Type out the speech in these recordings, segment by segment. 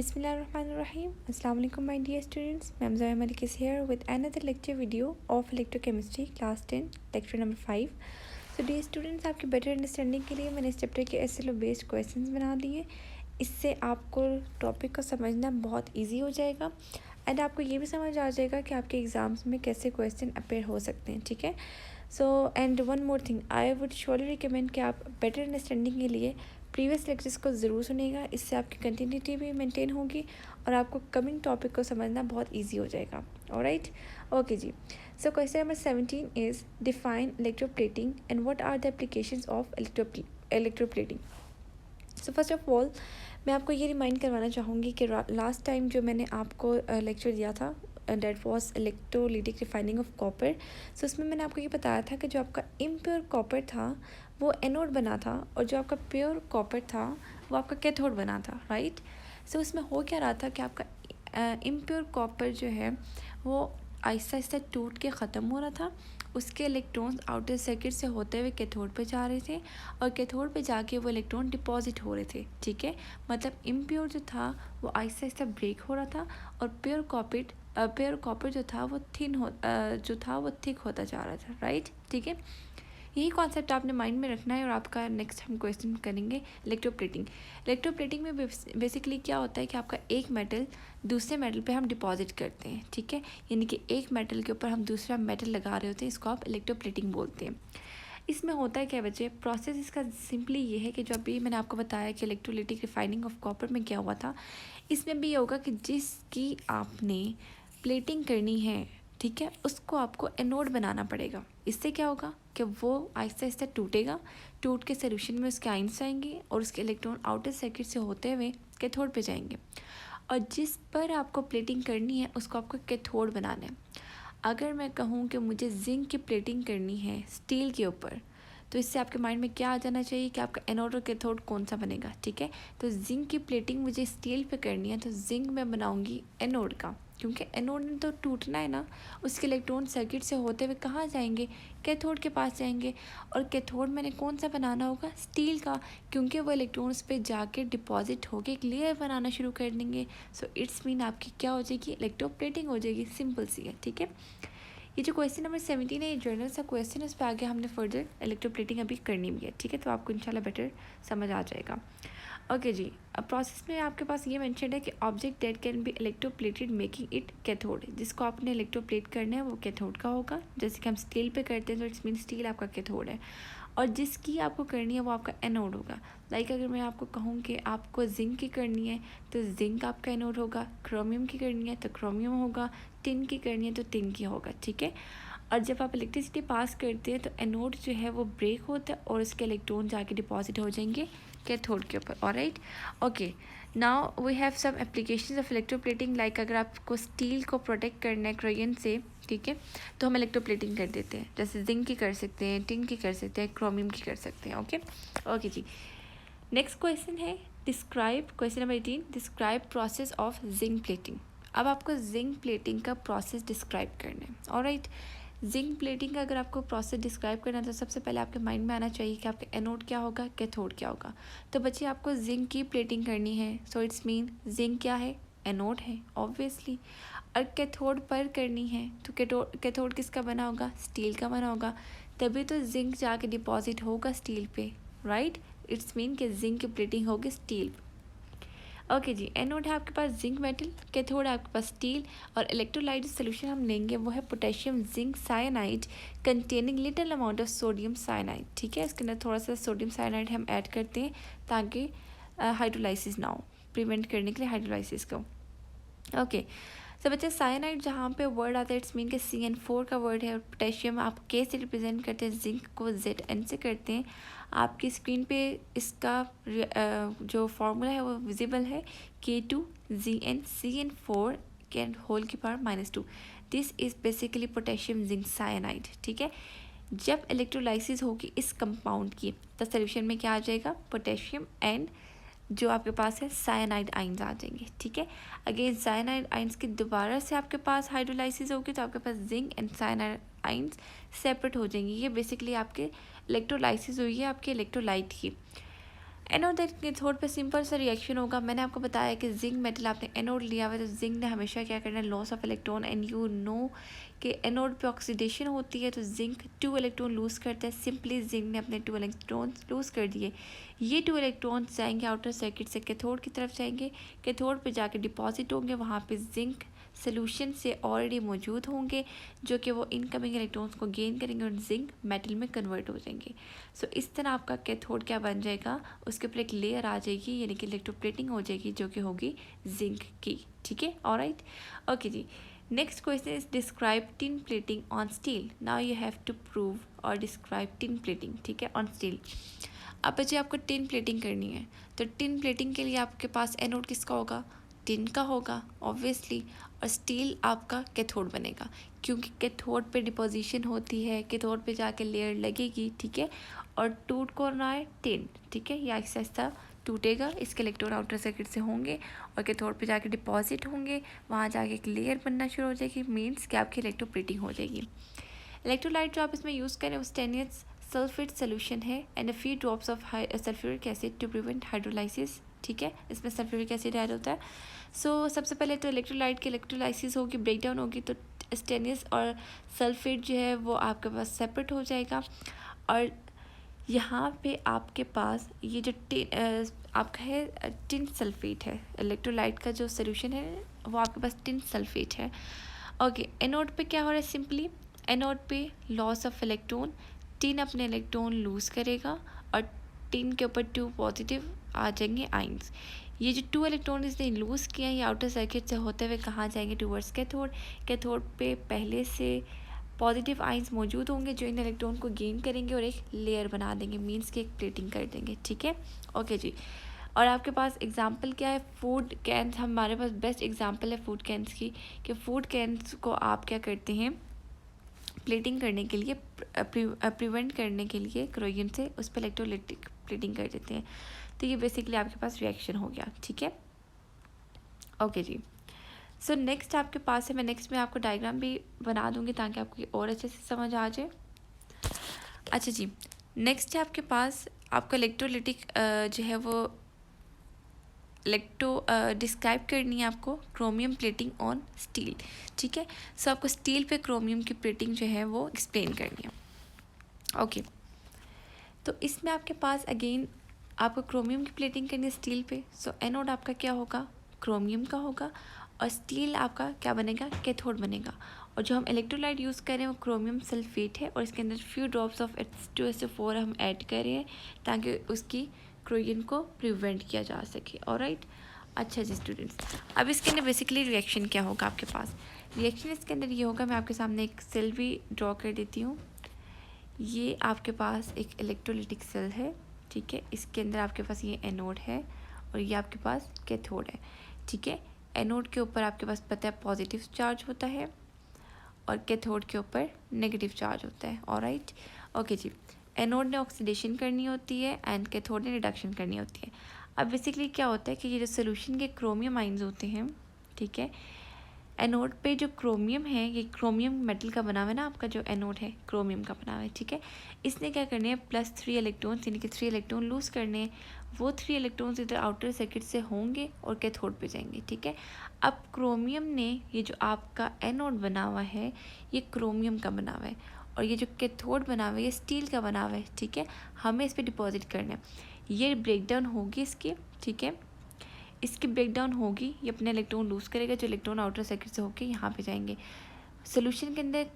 Bismillahirrahmanirrahim. Assalamu alaikum my dear students. Ma'am Zoya Malik is here with another lecture video of electrochemistry class 10 lecture number 5. So dear students, आपकी better understanding के लिए मैंने इस chapter के SLO based questions बना दिए. इससे आपको टॉपिक को समझना बहुत ईजी हो जाएगा एंड आपको ये भी समझ आ जाएगा कि आपके एग्ज़ाम्स में कैसे क्वेश्चन अपेयर हो सकते हैं. ठीक है. So and one more thing, I would surely recommend कि आप बेटर अंडरस्टैंडिंग के लिए प्रीवियस लेक्चर्स को ज़रूर सुनिएगा. इससे आपकी कंटिन्यूटी भी मेंटेन होगी और आपको कमिंग टॉपिक को समझना बहुत इजी हो जाएगा. ऑलराइट, ओके जी. So question number 17 is define electroplating and what are the applications of electroplating. So first of all मैं आपको ये रिमाइंड करवाना चाहूँगी कि लास्ट टाइम जो मैंने आपको लेक्चर दिया था that was electrolytic refining of copper. So उसमें मैंने आपको ये बताया था कि जो आपका इम्प्योर कॉपर था वो एनोड बना था और जो आपका प्योर कॉपर था वो आपका कैथोड बना था. राइट. सो उसमें हो क्या रहा था कि आपका इम्प्योर कॉपर जो है वो आहिस्ता आहिस्ता टूट के ख़त्म हो रहा था. उसके इलेक्ट्रॉन्स आउटर सर्किट से होते हुए कैथोड पे जा रहे थे और कैथोड पे जाके वो इलेक्ट्रॉन डिपॉजिट हो रहे थे. ठीक है. मतलब इम्प्योर जो था वो आहिस्ता आहिस्ता ब्रेक हो रहा था और प्योर कॉपर जो था वो थिक होता जा रहा था. राइट. ठीक है. यही कॉन्सेप्ट आपने माइंड में रखना है और आपका नेक्स्ट हम क्वेश्चन करेंगे इलेक्ट्रोप्लेटिंग. इलेक्ट्रोप्लेटिंग में बेसिकली क्या होता है कि आपका एक मेटल दूसरे मेटल पे हम डिपॉजिट करते हैं. ठीक है. यानी कि एक मेटल के ऊपर हम दूसरा मेटल लगा रहे होते हैं, इसको आप इलेक्ट्रोप्लेटिंग बोलते हैं. इसमें होता है क्या बच्चे, प्रोसेस इसका सिंपली ये है कि जो अभी मैंने आपको बताया कि इलेक्ट्रोलिटिक रिफाइनिंग ऑफ कॉपर में क्या हुआ था, इसमें भी ये होगा कि जिसकी आपने प्लेटिंग करनी है, ठीक है, उसको आपको एनोड बनाना पड़ेगा. इससे क्या होगा कि वो आहिस्ता आहिस्ता टूटेगा, टूट के सोल्यूशन में उसके आयंस आएंगे और उसके इलेक्ट्रॉन आउटर सर्किट से होते हुए कैथोड पे जाएंगे और जिस पर आपको प्लेटिंग करनी है उसको आपको कैथोड बनाना है. अगर मैं कहूँ कि मुझे जिंक की प्लेटिंग करनी है स्टील के ऊपर, तो इससे आपके माइंड में क्या आ जाना चाहिए कि आपका एनोड और कैथोड कौन सा बनेगा. ठीक है. तो जिंक की प्लेटिंग मुझे स्टील पे करनी है तो जिंक में बनाऊंगी एनोड का, क्योंकि एनोड ने तो टूटना है ना. उसके इलेक्ट्रॉन सर्किट से होते हुए कहाँ जाएंगे, कैथोड के पास जाएंगे और कैथोड मैंने कौन सा बनाना होगा, स्टील का, क्योंकि वो इलेक्ट्रॉन्स पे जाके डिपॉजिट होके एक लेयर बनाना शुरू कर देंगे. सो इट्स मीन आपकी क्या हो जाएगी, इलेक्ट्रोप्लेटिंग हो जाएगी. सिंपल सी है. ठीक है. ये जो क्वेश्चन नंबर 17 है ये जर्नल सा क्वेश्चन है, उस पर आगे हमने फर्दर इलेक्ट्रोप्लेटिंग अभी करनी भी है. ठीक है. तो आपको इंशाल्लाह बेटर समझ आ जाएगा. ओके जी. अब प्रोसेस में आपके पास ये मेंशन है कि object that can be electroplated making it cathode. जिसको आपने इलेक्ट्रोप्लेट करना है वो कैथोड का होगा. जैसे कि हम स्टील पे करते हैं तो इट्स मीन स्टील आपका कैथोड है और जिसकी आपको करनी है वो आपका एनोड होगा. लाइक अगर मैं आपको कहूँ कि आपको जिंक की करनी है तो जिंक आपका एनोड होगा, क्रोमियम की करनी है तो क्रोमियम होगा, टिन की करनी है तो टिन की होगा. ठीक है. और जब आप इलेक्ट्रिसिटी पास करते हैं तो एनोड जो है वो ब्रेक होता है और उसके इलेक्ट्रॉन जाके डिपॉजिट हो जाएंगे कैथोड के ऊपर. Alright. Okay. Now we have some applications of electroplating. Like अगर आपको स्टील को प्रोटेक्ट करना है क्रोयन से, ठीक है, तो हम इलेक्ट्रोप्लेटिंग कर देते हैं. जैसे जिंक की कर सकते हैं, टिन की कर सकते हैं, क्रोमियम की कर सकते हैं. ओके. ओके जी. नेक्स्ट क्वेश्चन है describe. Question number 18, describe process of zinc plating. अब आपको जिंक प्लेटिंग का प्रोसेस डिस्क्राइब करना है. ऑलराइट. जिंक प्लेटिंग का अगर आपको प्रोसेस डिस्क्राइब करना है तो सबसे पहले आपके माइंड में आना चाहिए कि आपका एनोड क्या होगा, कैथोड क्या होगा. तो बच्चे आपको जिंक की प्लेटिंग करनी है. सो इट्स मीन जिंक क्या है, एनोड है ऑब्वियसली. और कैथोड पर करनी है तो कैथोड किसका बना होगा, स्टील का बना होगा. तभी तो जिंक जाके डिपॉजिट होगा स्टील पे. राइट. इट्स मीन कि जिंक की प्लेटिंग होगी स्टील. ओके जी. एनोड है आपके पास जिंक मेटल, कैथोड है आपके पास स्टील और इलेक्ट्रोलाइट सोल्यूशन हम लेंगे वो है potassium zinc cyanide containing little amount of sodium cyanide. ठीक है. इसके अंदर थोड़ा सा सोडियम साइनाइड हम ऐड करते हैं ताकि हाइड्रोलाइसिस ना हो, प्रिवेंट करने के लिए हाइड्रोलाइसिस को. ओके. तो बच्चे साइनाइड जहाँ पे वर्ड आता है इट्स मीन के CN4 का वर्ड है और पोटेशियम आप K से रिप्रेजेंट करते हैं, जिंक को ZN से करते हैं. आपकी स्क्रीन पे इसका जो फार्मूला है वो विजिबल है, K2ZN CN4 के होल की power -2. This is basically potassium zinc cyanide. ठीक है. जब इलेक्ट्रोलाइसिस होगी इस कंपाउंड की तो सोल्यूशन में क्या आ जाएगा, पोटेशियम एंड जो आपके पास है साइनाइड आइंस आ जाएंगे. ठीक है. अगेन साइनाइड आइंस की दोबारा से आपके पास हाइड्रोलाइसिस होगी तो आपके पास zinc and cyanide ions separate हो जाएंगी. ये बेसिकली आपके इलेक्ट्रोलाइसिस हुई है आपके इलेक्ट्रोलाइट की. एनोड कैथोड पे सिंपल सा रिएक्शन होगा। मैंने आपको बताया कि जिंक मेटल आपने एनोड लिया हुआ है, तो जिंक ने हमेशा क्या करना है, loss of electron, and you know कि एनोड पे ऑक्सीडेशन होती है तो जिंक 2 इलेक्ट्रॉन लूज़ करता है। सिंपली जिंक ने अपने 2 इलेक्ट्रॉन लूज़ कर दिए। ये 2 इलेक्ट्रॉन जाएंगे आउटर सर्किट से कैथोड की तरफ जाएंगे, कैथोड पे जाके डिपॉजिट होंगे, वहाँ पे जिंक सोल्यूशन से ऑलरेडी मौजूद होंगे, जो कि वो इनकमिंग इलेक्ट्रॉन्स को गेन करेंगे और जिंक मेटल में कन्वर्ट हो जाएंगे। सो इस तरह आपका कैथोड क्या बन जाएगा, उसके ऊपर एक लेयर आ जाएगी, यानी कि इलेक्ट्रोप्लेटिंग हो जाएगी, जो कि होगी जिंक की। ठीक है, ऑलराइट, ओके जी। Next question is describe tin plating on steel. Now you have to prove और डिस्क्राइब टिन प्लेटिंग, ठीक है, ऑन स्टील। अब बच्चे आपको टिन प्लेटिंग करनी है, तो टिन प्लेटिंग के लिए आपके पास एनोड किसका होगा, टिन का होगा ऑब्वियसली, और स्टील आपका कैथोड बनेगा, क्योंकि कैथोड पे डिपोजिशन होती है, कैथोड पे जाके लेयर लगेगी, ठीक है, और टूट कौन रहा है, टिन, ठीक है, ये आहिस्ता आहिस्ता टूटेगा, इसके इलेक्ट्रॉन आउटर सर्किट से होंगे और कैथोड पे जाके डिपॉजिट होंगे, वहाँ जाके एक लेयर बनना शुरू हो जाएगी, मीन्स कि आपकी इलेक्ट्रोप्लेटिंग हो जाएगी। इलेक्ट्रोलाइट जो आप इसमें यूज़ करें वो स्टेनियस सल्फेट सोल्यूशन है, and a few drops of sulphuric acid to prevent hydrolysis, ठीक है, इसमें सल्फ्यूरिक एसिड ऐड होता है। सो सबसे पहले तो इलेक्ट्रोलाइट की इलेक्ट्रोलाइसिस होगी, ब्रेकडाउन होगी, तो स्टेनियस और सल्फेट जो है वो आपके पास सेपरेट हो जाएगा, और यहाँ पे आपके पास ये जो आपका है टिन सल्फेट है, इलेक्ट्रोलाइट का जो सोल्यूशन है वो आपके पास टिन सल्फेट है। ओके, एनोड पे क्या हो रहा है, सिंपली एनोड पे लॉस ऑफ इलेक्ट्रॉन, टिन अपने इलेक्ट्रॉन लूज़ करेगा और टिन के ऊपर 2 पॉजिटिव आ जाएंगे आइंस। ये जो 2 इलेक्ट्रॉन इसने लूज़ किया ये आउटर सर्किट से होते हुए कहाँ जाएंगे, टूवर्ड्स कैथोड। कैथोड पे पहले से पॉजिटिव आइंस मौजूद होंगे जो इन इलेक्ट्रॉन को गेन करेंगे और एक लेयर बना देंगे, मीन्स कि एक प्लेटिंग कर देंगे, ठीक है, ओके जी। और आपके पास एग्जांपल क्या है, फूड कैंस, हमारे पास बेस्ट एग्जांपल है फूड कैंस की, कि फूड कैंस को आप क्या करते हैं, प्लेटिंग करने के लिए, प्रिवेंट करने के लिए क्रोयन से उस पर इलेक्ट्रोलाइटिक प्लेटिंग कर देते हैं। तो ये बेसिकली आपके पास रिएक्शन हो गया, ठीक है, ओके जी। सो नेक्स्ट आपके पास है, मैं नेक्स्ट में आपको डायग्राम भी बना दूंगी ताकि आपको और अच्छे से समझ आ जाए। अच्छा जी, नेक्स्ट है आपके पास आपका इलेक्ट्रोलाइटिक जो है वो डिस्क्राइब करनी है आपको क्रोमियम प्लेटिंग ऑन स्टील, ठीक है। सो आपको स्टील पे क्रोमियम की प्लेटिंग जो है वो एक्सप्लेन करनी है, ओके। तो इसमें आपके पास अगेन आपको क्रोमियम की प्लेटिंग करनी है स्टील पे। सो एनोड आपका क्या होगा, क्रोमियम का होगा, और स्टील आपका क्या बनेगा, कैथोड बनेगा। और जो हम इलेक्ट्रोलाइट यूज़ कर रहे हैं वो क्रोमियम सल्फेट है, और इसके अंदर फ्यू ड्रॉप्स ऑफ H2SO4 हम ऐड कर रहे हैं ताकि उसकी क्रोयन को प्रिवेंट किया जा सके, ऑलराइट। अच्छा जी स्टूडेंट्स, अब इसके अंदर बेसिकली रिएक्शन क्या होगा आपके पास, रिएक्शन इसके अंदर ये होगा, मैं आपके सामने एक सेल भी ड्रॉ कर देती हूँ। ये आपके पास एक इलेक्ट्रोलाइटिक सेल है, ठीक है, इसके अंदर आपके पास ये एनोड है और ये आपके पास कैथोड है, ठीक है। एनोड के ऊपर आपके पास पता है पॉजिटिव चार्ज होता है और कैथोड के ऊपर नेगेटिव चार्ज होता है, ऑलराइट, ओके जी। एनोड ने ऑक्सीडेशन करनी होती है एंड कैथोड ने रिडक्शन करनी होती है। अब बेसिकली क्या होता है कि ये जो सोल्यूशन के क्रोमियम आइंस होते हैं, ठीक है, एनोड पे जो क्रोमियम है ये क्रोमियम मेटल का बना हुआ है ना, आपका जो एनोड है क्रोमियम का बना हुआ है, ठीक है। इसने क्या करने हैं, +3 इलेक्ट्रॉन्स यानी कि 3 इलेक्ट्रॉन लूज़ करने हैं, वो 3 इलेक्ट्रॉन्स इधर आउटर सर्किट से होंगे और कैथोड पे जाएंगे, ठीक है। अब क्रोमियम ने ये जो आपका एनोड बना हुआ है ये क्रोमियम का बना हुआ है, और ये जो कैथोड बना हुआ है ये स्टील का बना हुआ है, ठीक है। हमें इस पर डिपॉजिट करना है, ये ब्रेकडाउन होगी इसकी, ठीक है, इसकी ब्रेकडाउन होगी, ये अपने इलेक्ट्रॉन लूज़ करेगा, जो इलेक्ट्रॉन आउटर सर्किट से होकर यहाँ पे जाएंगे। सोल्यूशन के अंदर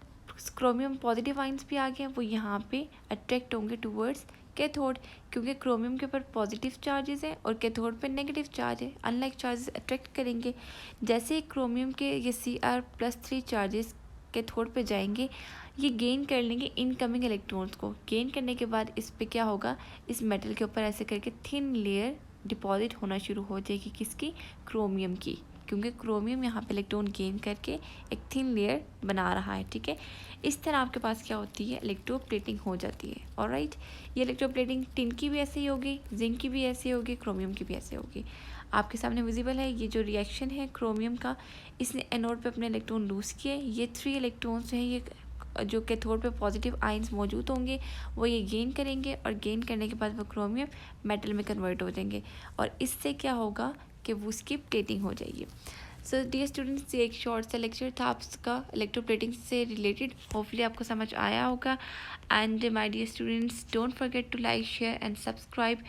क्रोमियम पॉजिटिव आइंस भी आ गए, वो यहाँ पे अट्रैक्ट होंगे टूवर्ड्स कैथोड, क्योंकि क्रोमियम के ऊपर पॉजिटिव चार्जेस हैं और कैथोड पे नेगेटिव चार्ज है, अनलाइक चार्जेस अट्रैक्ट करेंगे। जैसे ही क्रोमियम के ये Cr+3 चार्जेस कैथोड पे जाएंगे, ये गेन कर लेंगे इनकमिंग इलेक्ट्रॉन्स को, गेन करने के बाद इस पे क्या होगा, इस मेटल के ऊपर ऐसे करके थिन लेयर डिपॉजिट होना शुरू हो जाएगी, किसकी, क्रोमियम की, क्योंकि क्रोमियम यहाँ पे इलेक्ट्रॉन गेन करके एक थिन लेयर बना रहा है, ठीक है। इस तरह आपके पास क्या होती है, इलेक्ट्रोप्लेटिंग हो जाती है, ऑलराइट। ये इलेक्ट्रोप्लेटिंग टिन की भी ऐसे ही होगी, जिंक की भी ऐसे होगी, क्रोमियम की भी ऐसे होगी। आपके सामने विजिबल है ये जो रिएक्शन है क्रोमियम का, इसने एनोड पे अपने इलेक्ट्रॉन लूज़ किए, ये 3 इलेक्ट्रॉन्स हैं, ये जो कैथोड पे पॉजिटिव आयंस मौजूद होंगे वो ये गेन करेंगे और गेन करने के बाद वो क्रोमियम मेटल में कन्वर्ट हो जाएंगे और इससे क्या होगा कि वो उसकी प्लेटिंग हो जाएगी। सो डियर स्टूडेंट्स, ये एक शॉर्ट सा लेक्चर था आपका इलेक्ट्रोप्लेटिंग से रिलेटेड। होपफुली आपको समझ आया होगा। And my dear students, don't forget to like, share and subscribe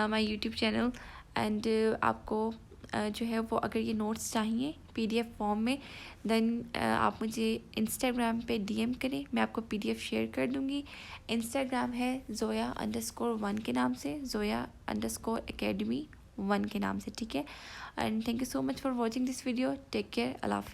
my YouTube channel. And आपको जो है वो अगर ये नोट्स चाहिए PDF फॉर्म में, देन आप मुझे इंस्टाग्राम पे DM करें, मैं आपको PDF शेयर कर दूँगी। इंस्टाग्राम है zoya_1 के नाम से, zoya_academy 1 के नाम से, ठीक है। And thank you so much for watching this video. Take care, अल्लाह हाफिज़।